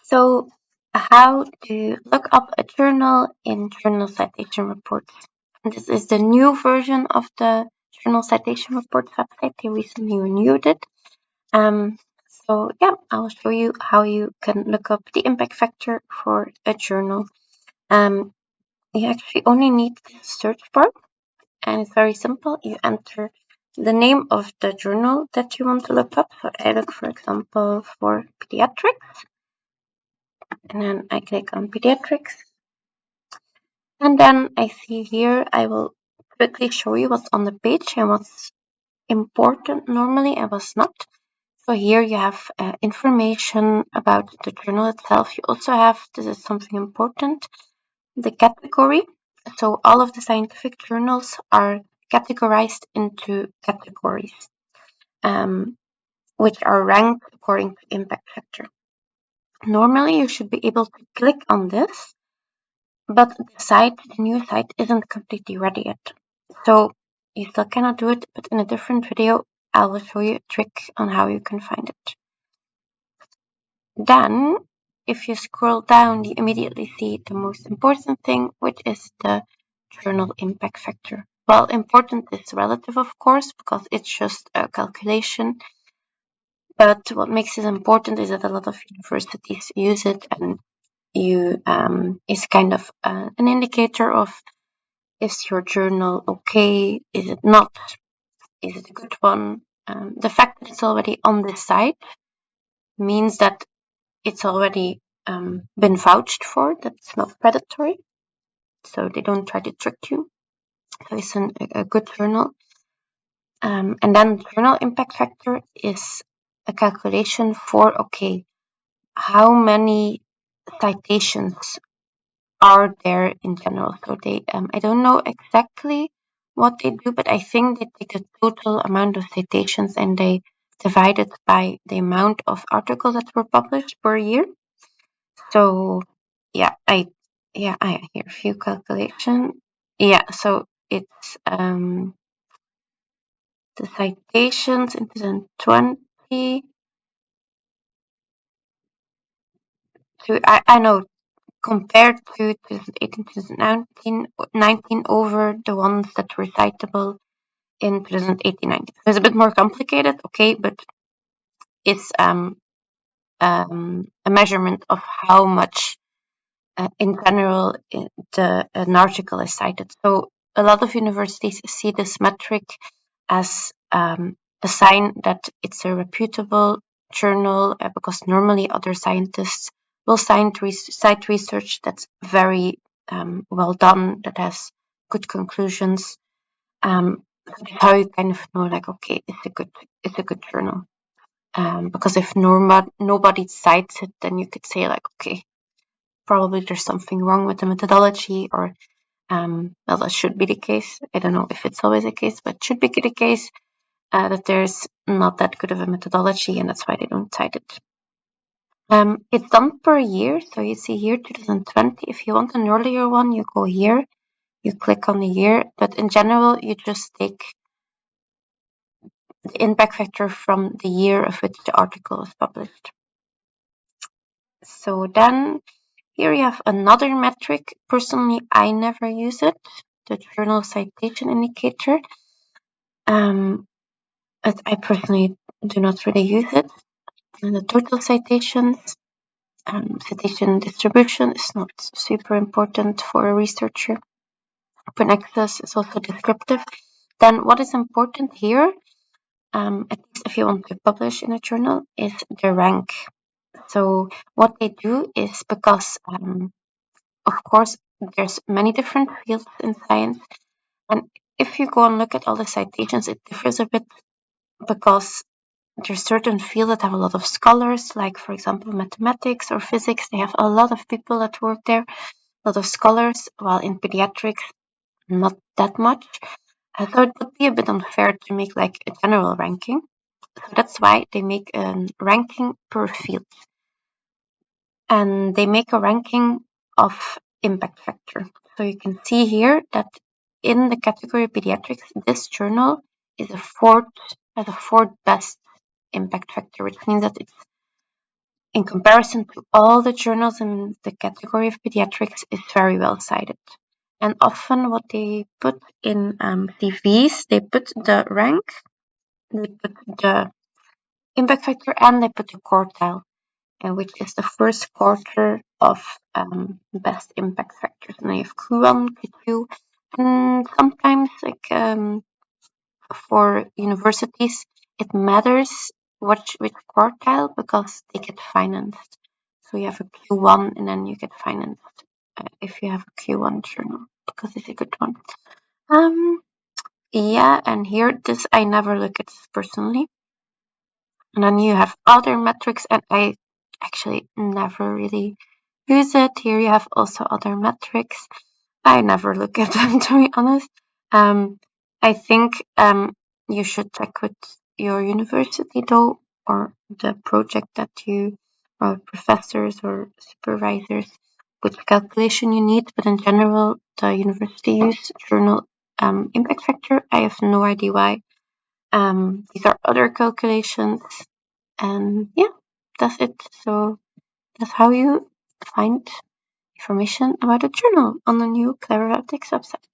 So, how to look up a journal in Journal Citation Reports. And this is the new version of the Journal Citation Reports website. They recently renewed it. So yeah, I'll show you how you can look up the impact factor for a journal. You actually only need the search bar, and it's very simple. You enter the name of the journal that you want to look up. So I look, for example, for pediatrics, and then I click on pediatrics. And then I see here, I will quickly show you what's on the page and what's important normally and what's not. So here you have information about the journal itself. You also have, this is something important, the category. So all of the scientific journals are categorized into categories, which are ranked according to impact factor. Normally you should be able to click on this, but the new site isn't completely ready yet. So you still cannot do it, but in a different video, I will show you a trick on how you can find it. Then, if you scroll down, you immediately see the most important thing, which is the journal impact factor. Well, important is relative, of course, because it's just a calculation. But what makes it important is that a lot of universities use it, and is kind of an indicator of, is your journal okay? Is it not? Is it a good one? The fact that it's already on this site means that it's already been vouched for, that it's not predatory, so they don't try to trick you. So it's a good journal. And then journal impact factor is a calculation for, okay, how many citations are there in general. So they, I don't know exactly what they do, but I think they take the total amount of citations and they divide it by the amount of articles that were published per year. So yeah, I here a few calculation. Yeah, so it's the citations in 2020. So I know compared to 2018, 2019 over the ones that were citable in 2018, 19. So it's a bit more complicated, okay, but it's a measurement of how much in general an article is cited. So a lot of universities see this metric as a sign that it's a reputable journal, because normally other scientists will cite research that's very well done, that has good conclusions. That's how you kind of know, like, okay, it's a good journal. Because if nobody cites it, then you could say, like, okay, probably there's something wrong with the methodology, or well, that should be the case. I don't know if it's always the case, but it should be the case that there's not that good of a methodology, and that's why they don't cite it. It's done per year, so you see here 2020. If you want an earlier one, you go here, you click on the year, but in general, you just take the impact factor from the year of which the article was published. So then here you have another metric. Personally, I never use it, the journal citation indicator. I personally do not really use it. And the total citations, citation distribution is not super important for a researcher. Open access is also descriptive. Then what is important here, at least if you want to publish in a journal, is the rank. So what they do is, because of course there's many different fields in science, and if you go and look at all the citations, it differs a bit, because there's certain fields that have a lot of scholars, like for example mathematics or physics. They have a lot of people that work there, a lot of scholars, while in pediatrics not that much. So it would be a bit unfair to make like a general ranking. So that's why they make a ranking per field. And they make a ranking of impact factor. So you can see here that in the category pediatrics, this journal is has a fourth best impact factor, which means that it's in comparison to all the journals in the category of pediatrics, is very well cited. And often what they put in CVs, they put the rank, they put the impact factor, and they put the quartile, which is the first quarter of best impact factors. And they have Q1, Q2, and sometimes for universities it matters which quartile because they get financed. So you have a Q1 and then you get financed if you have a Q1 journal because it's a good one. Yeah, and here this I never look at personally. And then you have other metrics, and I actually never really use it. Here you have also other metrics. I never look at them, to be honest. I think you should check with your university though, or the project that you, or professors or supervisors, which calculation you need. But in general, the university use journal impact factor. I have no idea why. These are other calculations, and yeah, that's it. So that's how you find information about a journal on the new Clever Ethics website.